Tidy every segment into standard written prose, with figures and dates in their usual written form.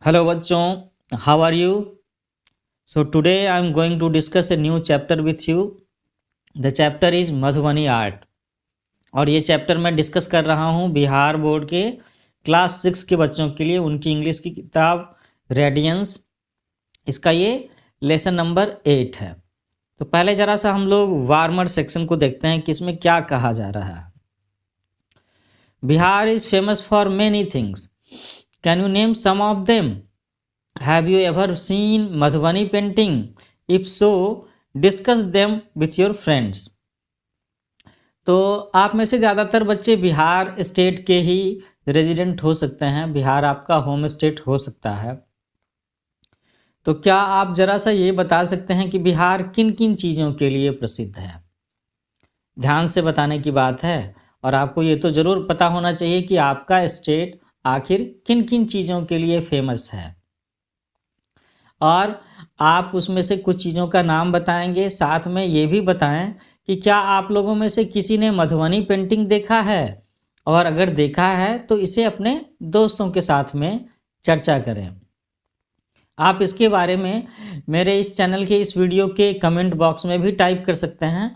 Hello बच्चों, how are you? So today I am going to discuss a new chapter with you. The chapter is Madhubani art और ये chapter मैं discuss कर रहा हूँ Bihar board के क्लास 6 के बच्चों के लिए। उनकी इंग्लिश की किताब रेडियंस, इसका ये लेसन नंबर 8 है। तो पहले ज़रा सा हम लोग वार्मर सेक्शन को देखते हैं कि इसमें क्या कहा जा रहा है। Bihar is famous for many things, can you name some of them? Have you ever seen Madhubani painting? If so, discuss them with your friends. तो आप में से ज़्यादातर बच्चे बिहार स्टेट के ही रेजिडेंट हो सकते हैं, बिहार आपका होम स्टेट हो सकता है। तो क्या आप ज़रा सा ये बता सकते हैं कि बिहार किन किन चीज़ों के लिए प्रसिद्ध है? ध्यान से बताने की बात है और आपको ये तो ज़रूर पता होना चाहिए कि आपका स्टेट आखिर किन किन चीज़ों के लिए फेमस है, और आप उसमें से कुछ चीज़ों का नाम बताएंगे। साथ में ये भी बताएं कि क्या आप लोगों में से किसी ने मधुबनी पेंटिंग देखा है, और अगर देखा है तो इसे अपने दोस्तों के साथ में चर्चा करें। आप इसके बारे में मेरे इस चैनल के इस वीडियो के कमेंट बॉक्स में भी टाइप कर सकते हैं।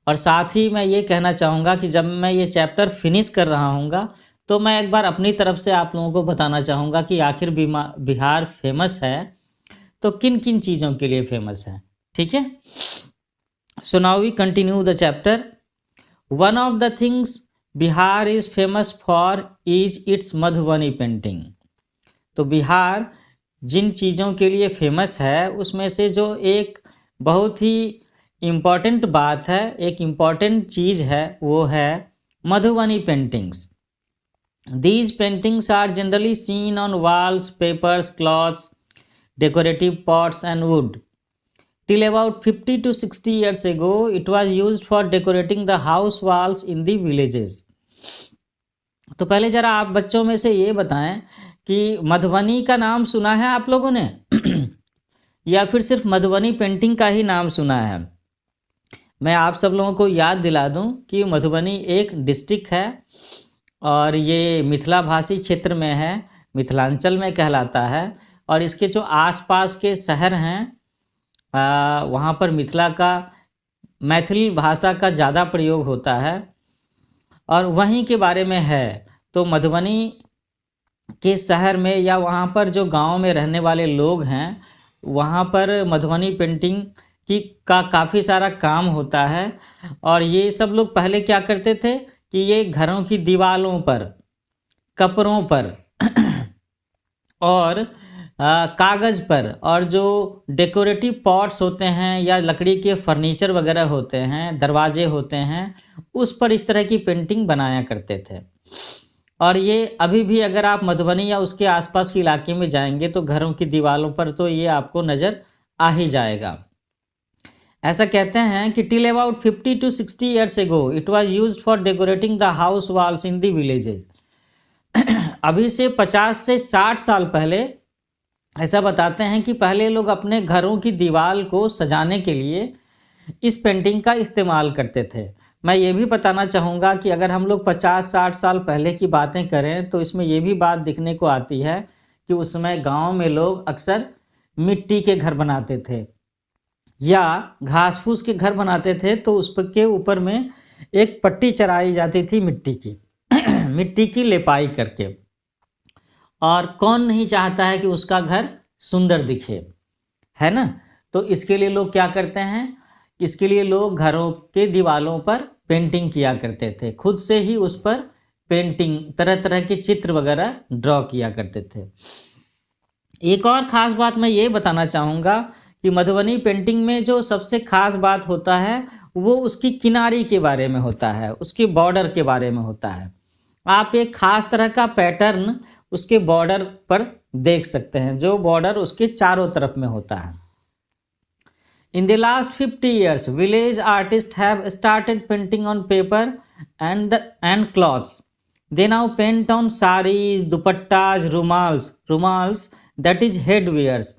और साथ ही मैं ये कहना चाहूँगा कि जब मैं ये चैप्टर फिनिश कर रहा हूँगा तो मैं एक बार अपनी तरफ से आप लोगों को बताना चाहूँगा कि आखिर बिहार फेमस है तो किन किन चीज़ों के लिए फेमस है। ठीक है, so now we continue the chapter. One of the things Bihar is famous for is it's Madhubani painting. तो बिहार जिन चीज़ों के लिए फेमस है उसमें से जो एक बहुत ही इम्पॉर्टेंट बात है, एक इम्पॉर्टेंट चीज़ है, वो है Madhubani paintings. These paintings are generally seen on walls, papers, cloths, decorative pots and wood. Till about 50 to 60 years ago, it was used for decorating the house walls in the villages. तो पहले ज़रा आप बच्चों में से ये बताएं कि मधुबनी का नाम सुना है आप लोगों ने या फिर सिर्फ मधुबनी पेंटिंग का ही नाम सुना है। मैं आप सब लोगों को याद दिला दूं कि मधुबनी एक डिस्ट्रिक्ट है और ये मिथिला भाषी क्षेत्र में है, मिथिलांचल में कहलाता है। और इसके जो आसपास के शहर हैं वहाँ पर मिथिला का, मैथिली भाषा का ज़्यादा प्रयोग होता है और वहीं के बारे में है। तो मधुबनी के शहर में या वहाँ पर जो गांव में रहने वाले लोग हैं वहाँ पर मधुबनी पेंटिंग का काफ़ी सारा काम होता है। और ये सब लोग पहले क्या करते थे कि ये घरों की दीवारों पर, कपड़ों पर और कागज़ पर, और जो डेकोरेटिव पॉट्स होते हैं या लकड़ी के फर्नीचर वगैरह होते हैं, दरवाजे होते हैं, उस पर इस तरह की पेंटिंग बनाया करते थे। और ये अभी भी अगर आप मधुबनी या उसके आसपास के इलाके में जाएंगे तो घरों की दीवारों पर तो ये आपको नज़र आ ही जाएगा। ऐसा कहते हैं कि till about 50 to 60 years ago it was used for decorating the house walls in the villages. अभी से 50 से 60 साल पहले ऐसा बताते हैं कि पहले लोग अपने घरों की दीवार को सजाने के लिए इस पेंटिंग का इस्तेमाल करते थे। मैं ये भी बताना चाहूँगा कि अगर हम लोग 50-60 साल पहले की बातें करें तो इसमें ये भी बात दिखने को आती है कि उस समय गाँव में लोग अक्सर मिट्टी के घर बनाते थे या घास फूस के घर बनाते थे। तो उस के ऊपर में एक पट्टी चढ़ाई जाती थी मिट्टी की मिट्टी की लिपाई करके। और कौन नहीं चाहता है कि उसका घर सुंदर दिखे, है ना। तो इसके लिए लोग क्या करते हैं, इसके लिए लोग घरों के दीवारों पर पेंटिंग किया करते थे, खुद से ही उस पर पेंटिंग, तरह तरह के चित्र वगैरह ड्रॉ किया करते थे। एक और ख़ास बात मैं ये बताना चाहूँगा कि मधुबनी पेंटिंग में जो सबसे ख़ास बात होता है वो उसकी किनारी के बारे में होता है, उसके बॉर्डर के बारे में होता है। आप एक ख़ास तरह का पैटर्न उसके बॉर्डर पर देख सकते हैं, जो बॉर्डर उसके चारों तरफ में होता है। In the last 50 years, village artists have started painting on paper and cloths. They now paint on saris, dupattas, rumals, that is headwears,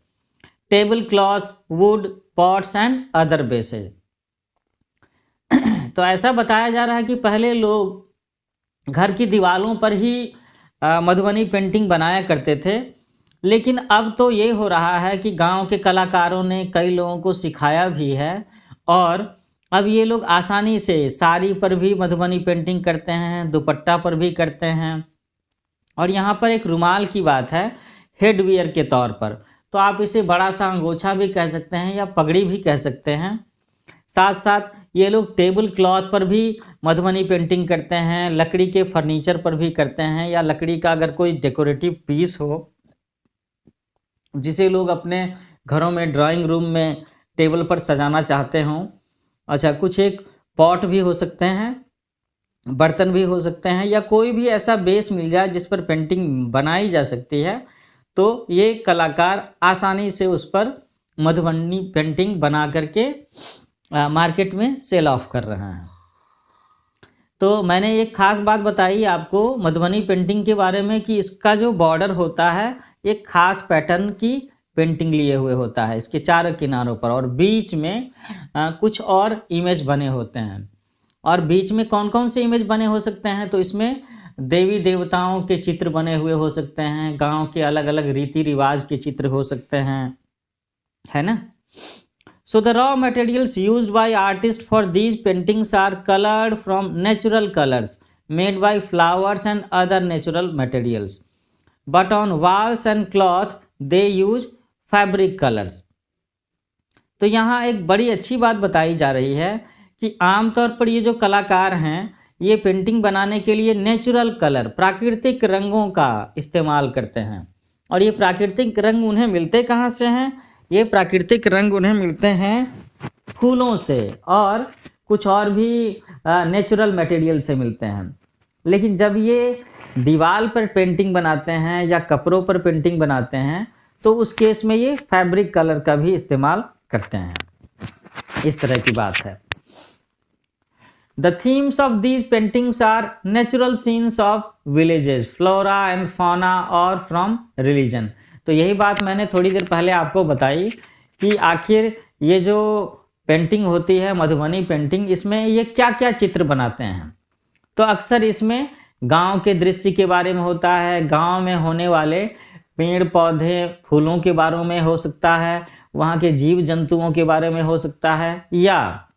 table clothes, would, pots and other bases. तो ऐसा बताया जा रहा है कि पहले लोग घर की दीवारों पर ही मधुबनी पेंटिंग बनाया करते थे। लेकिन अब तो ये हो रहा है कि गांव के कलाकारों ने कई लोगों को सिखाया भी है, और अब ये लोग आसानी से साड़ी पर भी मधुबनी पेंटिंग करते हैं, दुपट्टा पर भी करते हैं। और यहाँ पर एक रुमाल की बात है हेडवियर के तौर पर, तो आप इसे बड़ा सा अंगोछा भी कह सकते हैं या पगड़ी भी कह सकते हैं। साथ साथ ये लोग टेबल क्लॉथ पर भी मधुबनी पेंटिंग करते हैं, लकड़ी के फर्नीचर पर भी करते हैं, या लकड़ी का अगर कोई डेकोरेटिव पीस हो जिसे लोग अपने घरों में ड्राइंग रूम में टेबल पर सजाना चाहते हों। अच्छा, कुछ एक पॉट भी हो सकते हैं, बर्तन भी हो सकते हैं, या कोई भी ऐसा बेस मिल जाए जिस पर पेंटिंग बनाई जा सकती है, तो ये कलाकार आसानी से उस पर मधुबनी पेंटिंग बना करके मार्केट में सेल ऑफ कर रहे हैं। तो मैंने एक खास बात बताई आपको मधुबनी पेंटिंग के बारे में कि इसका जो बॉर्डर होता है एक खास पैटर्न की पेंटिंग लिए हुए होता है इसके चारों किनारों पर, और बीच में कुछ और इमेज बने होते हैं। और बीच में कौन कौन से इमेज बने हो सकते हैं, तो इसमें देवी देवताओं के चित्र बने हुए हो सकते हैं, गांव के अलग अलग रीति रिवाज के चित्र हो सकते हैं, है ना। So the raw materials used by artists for these paintings are colored from natural colors made by flowers and other natural materials. But on walls and cloth they use fabric colors. तो यहाँ एक बड़ी अच्छी बात बताई जा रही है कि आमतौर पर ये जो कलाकार हैं ये पेंटिंग बनाने के लिए नेचुरल कलर, प्राकृतिक रंगों का इस्तेमाल करते हैं। और ये प्राकृतिक रंग उन्हें मिलते कहाँ से हैं? ये प्राकृतिक रंग उन्हें मिलते हैं फूलों से और कुछ और भी नेचुरल मटेरियल से मिलते हैं। लेकिन जब ये दीवार पर पेंटिंग बनाते हैं या कपड़ों पर पेंटिंग बनाते हैं तो उस केस में ये फैब्रिक कलर का भी इस्तेमाल करते हैं। इस तरह की बात है। The themes of these paintings are natural scenes of villages, flora and fauna or from religion. तो यही बात मैंने थोड़ी देर पहले आपको बताई कि आखिर ये जो पेंटिंग होती है मधुबनी पेंटिंग, इसमें ये क्या क्या चित्र बनाते हैं। तो अक्सर इसमें गांव के दृश्य के बारे में होता है, गांव में होने वाले पेड़ पौधे फूलों के बारे में हो सकता है, वहाँ के जीव जंतुओं के बारे में हो सकता है, या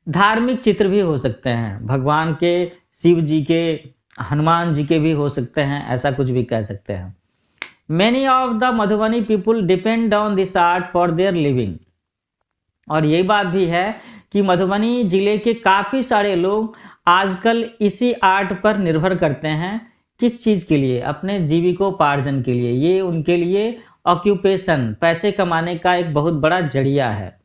धार्मिक चित्र भी हो सकते हैं, भगवान के, शिव जी के, हनुमान जी के भी हो सकते हैं, ऐसा कुछ भी कह सकते हैं। Many of the Madhubani people depend on this art for their living. और यही बात भी है कि मधुबनी जिले के काफ़ी सारे लोग आजकल इसी आर्ट पर निर्भर करते हैं। किस चीज़ के लिए? अपने जीविकोपार्जन के लिए। ये उनके लिए ऑक्यूपेशन, पैसे कमाने का एक बहुत बड़ा जरिया है।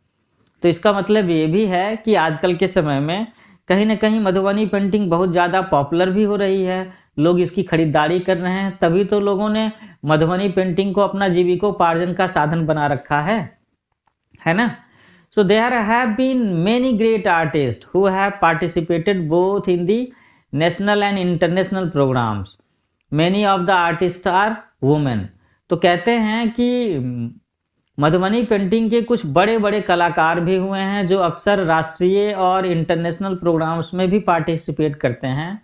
तो इसका मतलब ये भी है कि आजकल के समय में कहीं ना कहीं मधुबनी पेंटिंग बहुत ज़्यादा पॉपुलर भी हो रही है, लोग इसकी खरीदारी कर रहे हैं, तभी तो लोगों ने मधुबनी पेंटिंग को अपना जीविकोपार्जन का साधन बना रखा है ना। So there have been many great artist who have participated both in the national and international programs. Many of the artist are women. तो कहते हैं कि मधुबनी पेंटिंग के कुछ बड़े बड़े कलाकार भी हुए हैं जो अक्सर राष्ट्रीय और इंटरनेशनल प्रोग्राम्स में भी पार्टिसिपेट करते हैं,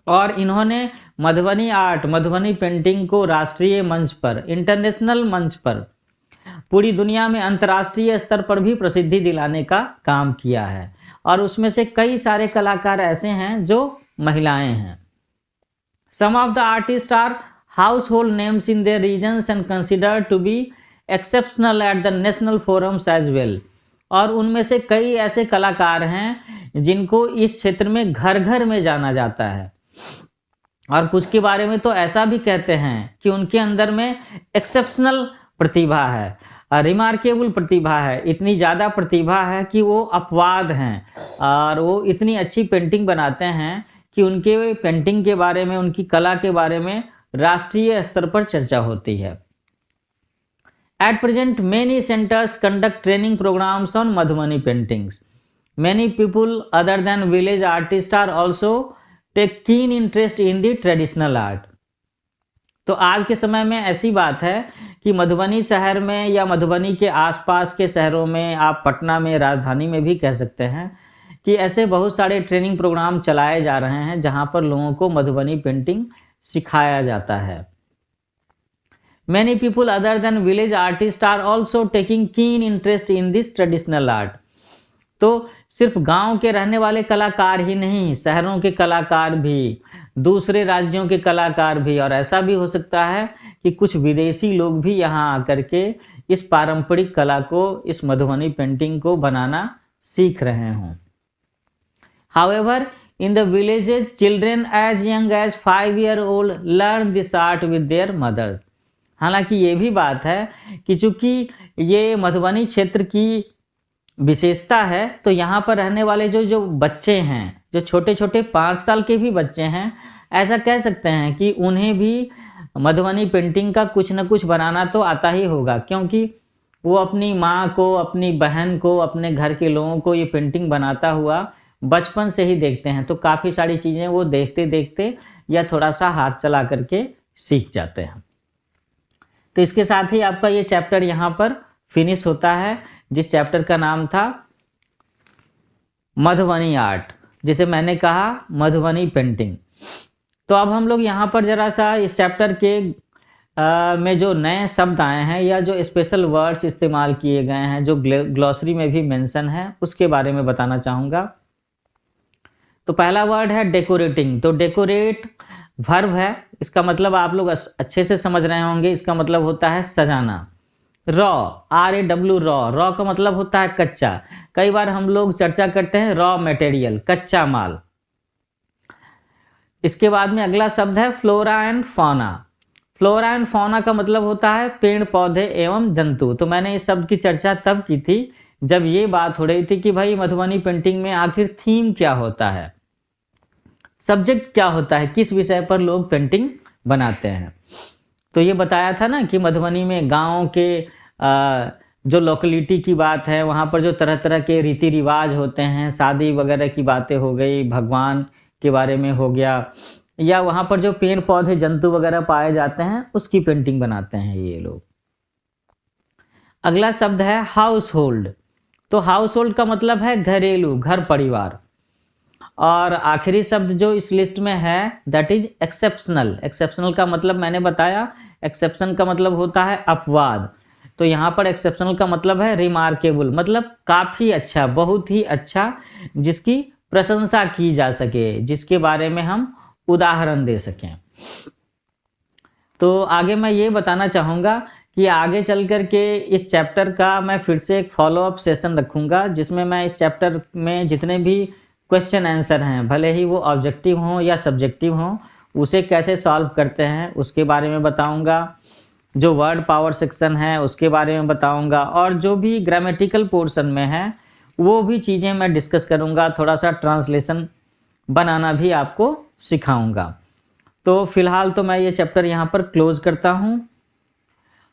और इन्होंने मधुबनी आर्ट, मधुबनी पेंटिंग को राष्ट्रीय मंच पर, इंटरनेशनल मंच पर, पूरी दुनिया में अंतर्राष्ट्रीय स्तर पर भी प्रसिद्धि दिलाने का काम किया है। और उसमें से कई सारे कलाकार ऐसे हैं जो महिलाएं हैं। Some of the artist are household names in their regions and considered to be exceptional at the national forums as well. और उनमें से कई ऐसे कलाकार हैं जिनको इस क्षेत्र में घर घर में जाना जाता है, और कुछ के बारे में तो ऐसा भी कहते हैं कि उनके अंदर में एक्सेप्शनल प्रतिभा है, रिमार्केबल प्रतिभा है, इतनी ज़्यादा प्रतिभा है कि वो अपवाद हैं, और वो इतनी अच्छी पेंटिंग बनाते हैं कि उनके पेंटिंग के बारे में, उनकी कला के बारे में राष्ट्रीय स्तर पर चर्चा होती है। At present, many centers conduct training programs on Madhubani paintings. Many people other than village artists are also take keen interest in the traditional art. तो आज के समय में ऐसी बात है कि मधुबनी शहर में या मधुबनी के आसपास के शहरों में, आप पटना में, राजधानी में भी कह सकते हैं कि ऐसे बहुत सारे ट्रेनिंग प्रोग्राम चलाए जा रहे हैं जहां पर लोगों को मधुबनी पेंटिंग सिखाया जाता है। Many people other than village artists are also taking keen interest in this traditional art। तो सिर्फ गांव के रहने वाले कलाकार ही नहीं, शहरों के कलाकार भी, दूसरे राज्यों के कलाकार भी, और ऐसा भी हो सकता है कि कुछ विदेशी लोग भी यहाँ आकर के इस पारंपरिक कला को, इस मधुबनी पेंटिंग को बनाना सीख रहे हों। However, in the villages, children as young as 5-year-old learn this art with their mothers। हालांकि ये भी बात है कि चूंकि ये मधुबनी क्षेत्र की विशेषता है, तो यहाँ पर रहने वाले जो बच्चे हैं, जो छोटे छोटे 5 साल के भी बच्चे हैं, ऐसा कह सकते हैं कि उन्हें भी मधुबनी पेंटिंग का कुछ न कुछ बनाना तो आता ही होगा, क्योंकि वो अपनी माँ को, अपनी बहन को, अपने घर के लोगों को ये पेंटिंग बनाता हुआ बचपन से ही देखते हैं। तो काफ़ी सारी चीज़ें वो देखते देखते या थोड़ा सा हाथ चला करके सीख जाते हैं। तो इसके साथ ही आपका ये चैप्टर यहाँ पर फिनिश होता है, जिस चैप्टर का नाम था मधुबनी आर्ट, जिसे मैंने कहा मधुबनी पेंटिंग। तो अब हम लोग यहाँ पर जरा सा इस चैप्टर के में जो नए शब्द आए हैं या जो स्पेशल वर्ड्स इस्तेमाल किए गए हैं, जो ग्लॉसरी में भी मेंशन है, उसके बारे में बताना चाहूँगा। तो पहला वर्ड है डेकोरेटिंग। तो डेकोरेट वर्ब है, इसका मतलब आप लोग अच्छे से समझ रहे होंगे, इसका मतलब होता है सजाना। रॉ, RAW, रॉ का मतलब होता है कच्चा। कई बार हम लोग चर्चा करते हैं रॉ मटेरियल, कच्चा माल। इसके बाद में अगला शब्द है flora and fauna. Flora and fauna का मतलब होता है पेड़ पौधे एवं जंतु। तो मैंने इस शब्द की चर्चा तब की थी जब ये बात हो रही थी कि भाई मधुबनी पेंटिंग में आखिर थीम क्या होता है, सब्जेक्ट क्या होता है, किस विषय पर लोग पेंटिंग बनाते हैं। तो ये बताया था ना कि मधुबनी में गाँव के जो लोकेलिटी की बात है, वहाँ पर जो तरह तरह के रीति रिवाज होते हैं, शादी वगैरह की बातें हो गई, भगवान के बारे में हो गया, या वहाँ पर जो पेड़ पौधे जंतु वगैरह पाए जाते हैं, उसकी पेंटिंग बनाते हैं ये लोग। अगला शब्द है हाउस होल्ड। तो हाउस होल्ड का मतलब है घरेलू, घर परिवार। और आखिरी शब्द जो इस लिस्ट में है दैट इज एक्सेप्शनल। एक्सेप्शनल का मतलब मैंने बताया, एक्सेप्शन का मतलब होता है अपवाद। तो यहाँ पर एक्सेप्शनल का मतलब है रिमार्केबल, मतलब काफ़ी अच्छा, बहुत ही अच्छा, जिसकी प्रशंसा की जा सके, जिसके बारे में हम उदाहरण दे सकें। तो आगे मैं ये बताना चाहूँगा कि आगे चल कर के इस चैप्टर का मैं फिर से एक फॉलोअप सेशन रखूँगा, जिसमें मैं इस चैप्टर में जितने भी क्वेश्चन आंसर हैं, भले ही वो ऑब्जेक्टिव हों या सब्जेक्टिव हों, उसे कैसे सॉल्व करते हैं उसके बारे में बताऊँगा। जो वर्ड पावर सेक्शन है उसके बारे में बताऊँगा, और जो भी ग्रामेटिकल पोर्शन में है वो भी चीज़ें मैं डिस्कस करूँगा। थोड़ा सा ट्रांसलेशन बनाना भी आपको सिखाऊँगा। तो फिलहाल तो मैं ये चैप्टर यहाँ पर क्लोज करता हूँ।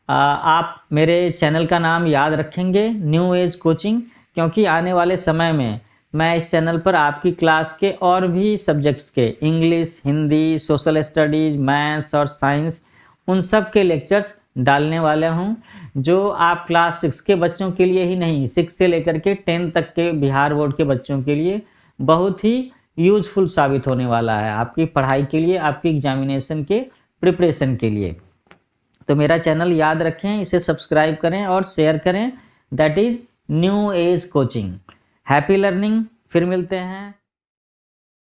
आप मेरे चैनल का नाम याद रखेंगे, न्यू एज कोचिंग, क्योंकि आने वाले समय में मैं इस चैनल पर आपकी क्लास के और भी सब्जेक्ट्स के, English, Hindi, social studies, maths और साइंस, उन सब के लेक्चर्स डालने वाला हूँ, जो आप क्लास 6 के बच्चों के लिए ही नहीं, 6 से लेकर के 10 तक के बिहार बोर्ड के बच्चों के लिए बहुत ही यूजफुल साबित होने वाला है, आपकी पढ़ाई के लिए, आपकी एग्जामिनेशन के प्रिपरेशन के लिए। तो मेरा चैनल याद रखें, इसे सब्सक्राइब करें और शेयर करें। That is new age coaching. Happy learning. फिर मिलते हैं।